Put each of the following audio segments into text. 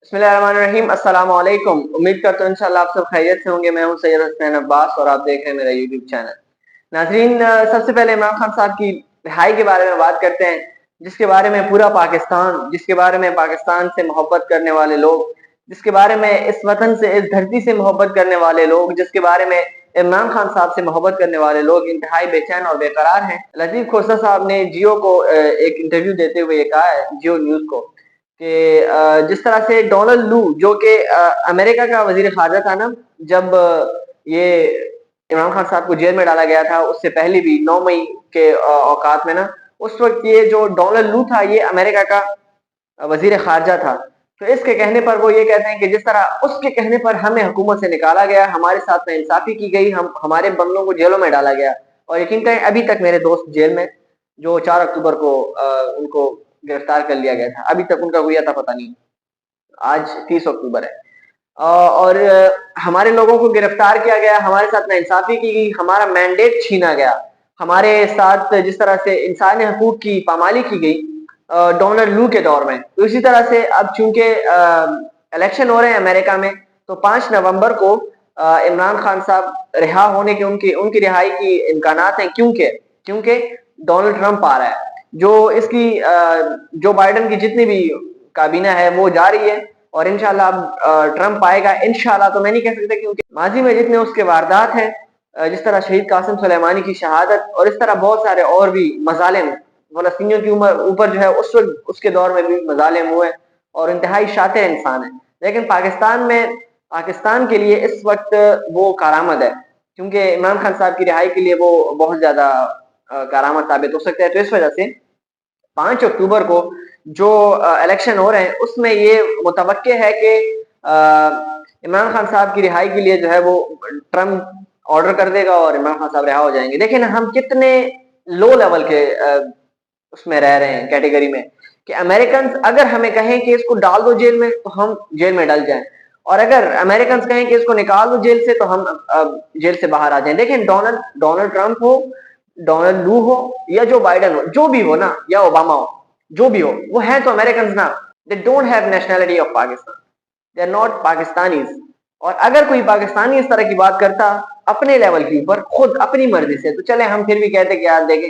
बिस्मिल्लाहिर्रहमानिर्रहीम। अस्सलाम वालेकुम। उम्मीद करता हूँ इंशाल्लाह आप सब खैरियत से होंगे। मैं हूँ सैयद हसनैन अब्बास और आप देख रहे हैं मेरा यूट्यूब चैनल। नाज़रीन, सबसे पहले इमरान खान साहब की रिहाई के बारे में बात करते हैं, जिसके बारे में पूरा पाकिस्तान, जिसके बारे में पाकिस्तान से मोहब्बत करने वाले लोग, जिसके बारे में इस वतन से, इस धरती से मोहब्बत करने वाले लोग, जिसके बारे में इमरान खान साहब से मोहब्बत करने वाले लोग इंतहाई बेचैन और बेकरार हैं। लतीफ़ खोसा साहब ने जियो को एक इंटरव्यू देते हुए ये कहा है, जियो न्यूज़ को, कि जिस तरह से डोनाल्ड लू, जो कि अमेरिका का वजीर खारजा था ना, जब ये इमरान खान साहब को जेल में डाला गया था, उससे पहले भी 9 मई के औकात में ना, उस वक्त ये जो डोनाल्ड लू था, ये अमेरिका का वजीर खारजा था। तो इसके कहने पर वो ये कहते हैं कि जिस तरह उसके कहने पर हमें हुकूमत से निकाला गया, हमारे साथ नाइंसाफी की गई, हमारे बंदों को जेलों में डाला गया, और यकीन करें अभी तक मेरे दोस्त जेल में, जो 4 अक्टूबर को उनको गिरफ्तार कर लिया गया था, अभी तक उनका हुआ था पता नहीं। आज 30 अक्टूबर है। और हमारे लोगों को गिरफ्तार किया गया, हमारे साथ नाइंसाफी की गई, हमारा मैंडेट छीना गया, हमारे साथ जिस तरह से इंसानी हकूक की पामाली की गई डोनाल्ड लू के दौर में। तो इसी तरह से अब चूंकि इलेक्शन हो रहे हैं अमेरिका में, तो 5 नवंबर को इमरान खान साहब रिहा होने के, उनकी उनकी रिहाई की इम्कानात हैं। क्योंकि डोनाल्ड ट्रंप आ रहा है, जो इसकी जो बाइडन की जितनी भी काबीना है वो जा रही है, और इंशाल्लाह अब ट्रंप आएगा। इंशाल्लाह तो मैं नहीं कह सकता, क्योंकि माजी में जितने उसके वारदात हैं, जिस तरह शहीद कासिम सुलेमानी की शहादत, और इस तरह बहुत सारे और भी मजालिम फलस्तीनियों की ऊपर जो है उस वक्त उसके दौर में भी मजालिम हुए, और इंतहाई शातिर इंसान है। लेकिन पाकिस्तान के लिए इस वक्त वो कारामद है, क्योंकि इमरान खान साहब की रिहाई के लिए वो बहुत ज्यादा कारामद साबित हो सकता है। तो इस वजह से 5 अक्टूबर को जो इलेक्शन हो रहे हैं, उसमें ये मुतवक्के है कि इमरान खान साहब की रिहाई के लिए जो है वो ट्रंप ऑर्डर कर देगा और इमरान खान साहब रिहा हो जाएंगे। देखिए ना, हम कितने लो लेवल के उसमें रह रहे हैं, कैटेगरी में, कि अमेरिकन अगर हमें कहें कि इसको डाल दो जेल में, तो हम जेल में डल जाएं, और अगर अमेरिकन कहें कि इसको निकाल दो जेल से, तो हम जेल से बाहर आ जाएं। देखें, डोनाल्ड ट्रंप हो, डोनाल्ड लू हो, या जो बाइडन हो, जो भी हो ना, या ओबामा हो, जो भी हो, वो है तो अमेरिकन ना। They don't have nationality of Pakistan, they are not Pakistanis. और अगर कोई पाकिस्तानी इस तरह की बात करता अपने लेवल के ऊपर, खुद अपनी मर्जी से, तो चले हम फिर भी कहते कि यार देखें,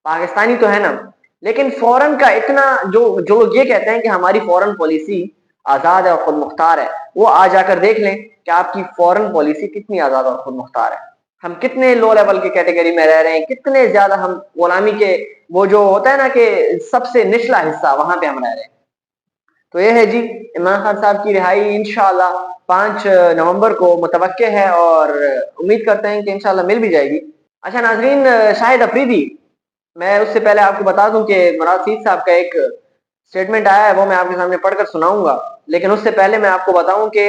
पाकिस्तानी तो है ना। लेकिन फॉरेन का इतना, जो जो लोग ये कहते हैं कि हमारी फॉरेन पॉलिसी आजाद है और खुद मुख्तार है, वो आ जाकर देख लें कि आपकी फॉरेन पॉलिसी कितनी आजाद और खुद मुख्तार है। हम कितने लो लेवल की कैटेगरी में रह रहे हैं, कितने ज्यादा हम गुलामी के, वो जो होता है ना कि सबसे निचला हिस्सा, वहां पे हम रह रहे हैं। तो ये है जी, इमरान खान साहब की रिहाई इंशाल्लाह 5 नवंबर को मुतवक्के है, और उम्मीद करते हैं कि इंशाल्लाह मिल भी जाएगी। अच्छा नाजरीन, शाहिद अफरीदी, मैं उससे पहले आपको बता दूं कि मुराद सीद साहब का एक स्टेटमेंट आया है, वो मैं आपके सामने पढ़कर सुनाऊंगा। लेकिन उससे पहले मैं आपको बताऊं कि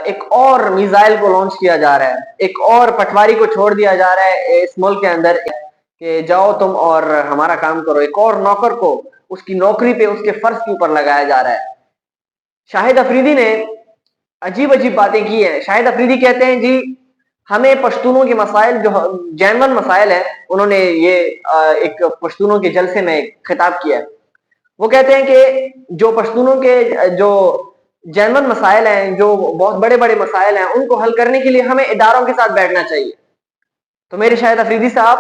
एक और मिसाइल को लॉन्च किया जा रहा है, एक और पटवारी को छोड़ दिया जा रहा है इस मुल्क के अंदर, कि जाओ तुम और हमारा काम करो। एक और नौकर को उसकी नौकरी पे, उसके फर्ज के ऊपर लगाया जा रहा है। शाहिद अफरीदी ने अजीब अजीब बातें की हैं। शाहिद अफरीदी कहते हैं जी, हमें पश्तूनों के मसाइल, जो जेन्युइन मसाइल हैं, उन्होंने ये एक पश्तूनों के जलसे में खिताब किया है। वो कहते हैं कि जो पश्तूनों के जो जेन्युइन मसाइल हैं, जो बहुत बड़े बड़े मसाइल हैं, उनको हल करने के लिए हमें इदारों के साथ बैठना चाहिए। तो मेरे शाहिद अफरीदी साहब,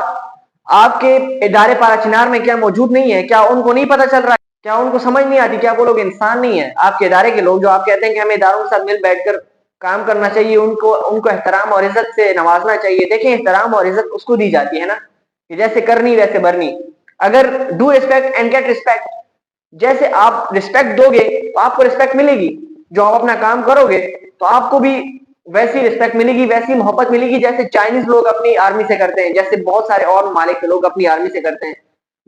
आपके इदारे पाराचिनार में क्या मौजूद नहीं है? क्या उनको नहीं पता चल रहा है? क्या उनको समझ नहीं आती? क्या वो लोग इंसान नहीं है? आपके इदारे के लोग जो आप कहते हैं कि हमें इदारों के साथ मिल बैठकर काम करना चाहिए, उनको उनको एहतराम और इज्जत से नवाजना चाहिए। देखें, एहतराम और इज्जत उसको दी जाती है ना कि जैसे करनी वैसे भरनी। अगर do respect and get respect, जैसे आप रिस्पेक्ट दोगे तो आपको रिस्पेक्ट मिलेगी, जो आप अपना काम करोगे तो आपको भी वैसी रिस्पेक्ट मिलेगी, वैसी मोहब्बत मिलेगी, जैसे चाइनीज लोग अपनी आर्मी से करते हैं, जैसे बहुत सारे और ममालिक के लोग अपनी आर्मी से करते हैं।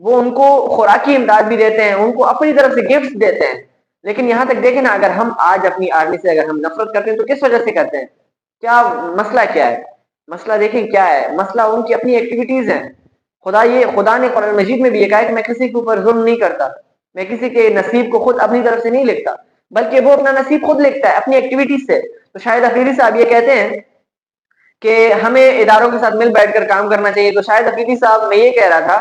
वो उनको खुराकी इमदाद भी देते हैं, उनको अपनी तरफ से गिफ्ट देते हैं। लेकिन यहाँ तक देखें ना, अगर हम आज अपनी आर्मी से अगर हम नफरत करते हैं, तो किस वजह से करते हैं? क्या मसला क्या है? मसला देखें क्या है, मसला उनकी अपनी एक्टिविटीज है। खुदा ने कुरान मजीद में भी ये कहा है कि मैं किसी के ऊपर जुल्म नहीं करता, मैं किसी के नसीब को खुद अपनी तरफ से नहीं लिखता, बल्कि वो अपना नसीब खुद लिखता है अपनी एक्टिविटीज से। तो शायद अफरीदी साहब ये कहते हैं कि हमें इदारों के साथ मिल बैठकर काम करना चाहिए। तो शायद अफरीदी साहब, मैं ये कह रहा था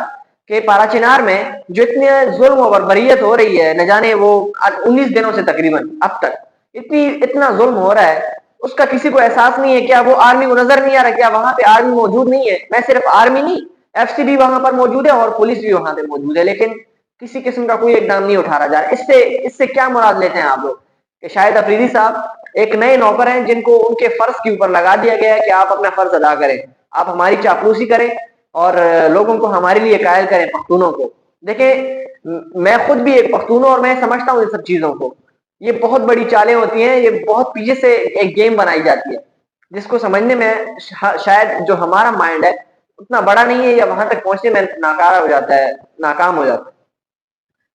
कि पाराचिनार में जो इतने जुल्म और बर्बरियत हो रही है, न जाने वो 19 दिनों से तकरीबन अब तक اتنا ظلم ہو رہا ہے، اس کا کسی کو احساس نہیں ہے؟ کیا وہ آرمی کو نظر نہیں آ رہا؟ کیا وہاں پہ آرمی موجود نہیں ہے؟ میں صرف آرمی نہیں، ایف سی بھی وہاں پر موجود ہے اور پولیس بھی وہاں پہ موجود ہے، لیکن کسی قسم کا کوئی اقدام نہیں اٹھا رہا جا رہا۔ اس سے کیا مراد لیتے ہیں آپ لوگ؟ کہ شاہد افریدی صاحب ایک نئے نوکر ہیں جن کو ان کے فرض کے اوپر لگا دیا گیا ہے کہ آپ اپنا فرض ادا کریں، آپ ہماری چاپلوسی کریں اور لوگوں کو ہمارے لیے قائل کریں، پختونوں کو۔ دیکھیں میں خود بھی ایک پختون ہوں اور میں سمجھتا ہوں ان سب چیزوں کو۔ یہ بہت بڑی چالیں ہوتی ہیں، یہ بہت پیچھے سے ایک گیم بنائی جاتی ہے جس کو سمجھنے میں شاید جو ہمارا مائنڈ ہے اتنا بڑا نہیں ہے، یا وہاں تک پہنچنے میں ناکارہ ہو جاتا ہے، ناکام ہو جاتا ہے۔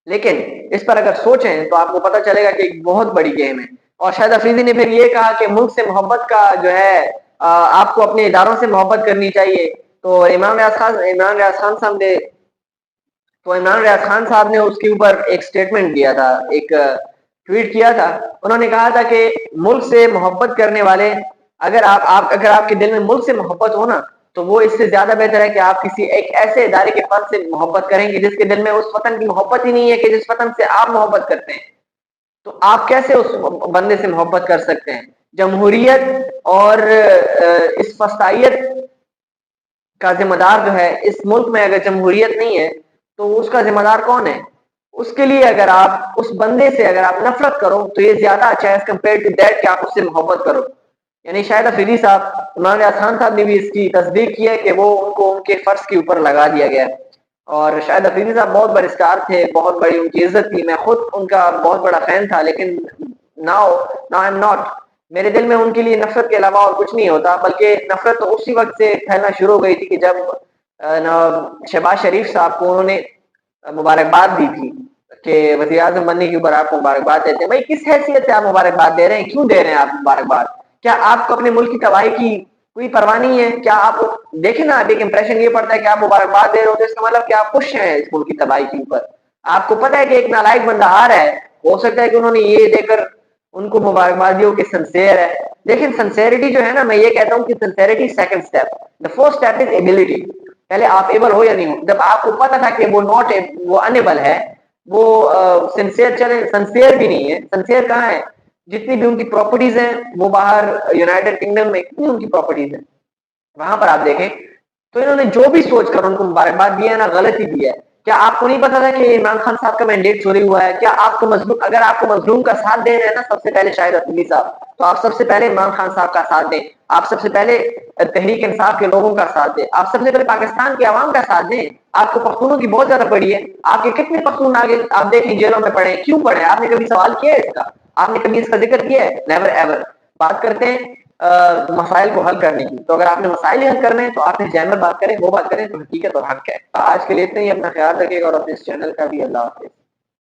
لیکن اس پر اگر سوچیں تو آپ کو پتہ چلے گا کہ ایک بہت بڑی گیم ہے۔ اور شاہد افریدی نے پھر یہ کہا کہ ملک سے محبت کا جو ہے آپ کو اپنے اداروں سے محبت کرنی چاہیے۔ تو عمران ریاض خان صاحب نے اس کے اوپر ایک سٹیٹمنٹ دیا تھا، ایک ٹویٹ کیا تھا۔ انہوں نے کہا تھا کہ ملک سے محبت کرنے والے، اگر آپ کے دل میں ملک سے محبت ہو نا، تو وہ اس سے زیادہ بہتر ہے کہ آپ کسی ایک ایسے ادارے کے فرد سے محبت کریں گے جس کے دل میں اس وطن کی محبت ہی نہیں ہے کہ جس وطن سے آپ محبت کرتے ہیں۔ تو آپ کیسے اس بندے سے محبت کر سکتے ہیں؟ جمہوریت اور اس فسطائیت کا ذمہ دار جو ہے، اس ملک میں اگر جمہوریت نہیں ہے تو اس کا ذمہ دار کون ہے؟ اس کے لیے اگر آپ اس بندے سے اگر آپ نفرت کرو تو یہ زیادہ اچھا ہے ایز کمپیئر ٹو دیٹ کہ آپ اس سے محبت کرو۔ یعنی شاہد افریدی صاحب، عمران ریاض خان صاحب نے بھی اس کی تصدیق کی ہے کہ وہ ان کو ان کے فرض کے اوپر لگا دیا گیا ہے۔ اور شاہد افریدی صاحب بہت بڑے اسٹار تھے، بہت بڑی ان کی عزت تھی، میں خود ان کا بہت بڑا فین تھا، لیکن ناؤ آئی ایم ناٹ۔ میرے دل میں ان کے لیے نفرت کے علاوہ اور کچھ نہیں ہوتا، بلکہ نفرت تو اسی وقت سے پھیلنا شروع ہو گئی تھی کہ جب شہباز شریف صاحب کو انہوں نے مبارکباد دی تھی کہ وزیر اعظم بننے کے اوپر آپ کو مبارکباد دیتے ہیں۔ بھائی کس حیثیت سے آپ مبارکباد دے رہے ہیں؟ کیوں دے رہے ہیں آپ مبارکباد؟ کیا آپ کو اپنے ملک کی تباہی کی کوئی پرواہ نہیں ہے؟ کیا آپ دیکھیں نا، ایک امپریشن یہ پڑتا ہے کہ آپ مبارکباد دے رہے ہو تو اس کا مطلب کہ آپ خوش ہیں اس ملک کی تباہی کے اوپر۔ آپ کو پتہ ہے کہ ایک نالائق بندہ آ رہا ہے، ہو سکتا ہے کہ انہوں نے یہ دے کر ان کو مبارکباد دی ہو کہ سنسیئر ہے۔ لیکن سنسیئرٹی جو ہے نا، میں یہ کہتا ہوں کہ sincerity second step, the first step is ability. پہلے آپ ایبل ہو یا نہیں ہو۔ جب آپ کو پتا تھا کہ وہ وہ انیبل ہے، وہ سنسیئر چلے، سنسیئر بھی نہیں ہے۔ سنسیئر کہاں ہے؟ جتنی بھی ان کی پراپرٹیز ہیں وہ باہر یونائٹڈ کنگڈم میں کتنی ان کی پراپرٹیز ہیں، وہاں پر آپ دیکھیں تو انہوں نے جو بھی سوچ کر ان کو مبارکباد دیا ہے نا، غلط ہی دیا ہے۔ کیا آپ کو نہیں پتا تھا کہ عمران خان صاحب کا مینڈیٹ چوری ہوا ہے؟ کیا آپ کو مظلوم، اگر آپ کو مظلوم کا ساتھ دے رہے ہیں نا سب سے پہلے شاہد افریدی صاحب، تو آپ سب سے پہلے عمران خان صاحب کا ساتھ دیں، آپ سب سے پہلے تحریک انصاف کے لوگوں کا ساتھ دیں، آپ سب سے پہلے پاکستان کی عوام کا ساتھ دیں۔ آپ کو پختونوں کی بہت زیادہ پڑی ہے، آپ کے کتنے پختون آگے آپ دیکھیں جیلوں میں پڑے، کیوں پڑے؟ آپ نے کبھی سوال کیا ہے اس کا؟ آپ نے کبھی اس کا ذکر کیا ہے؟ Never ever. بات کرتے ہیں مسائل کو حل کرنے کی، تو اگر آپ نے مسائل حل کرنے ہیں تو آپ نے جنرل بات کریں، وہ بات کریں تو حقیقت اور حق ہے۔ آج کے لیے اتنے ہی، اپنا خیال رکھیے گا اور اپنے اس چینل کا بھی۔ اللہ حافظ۔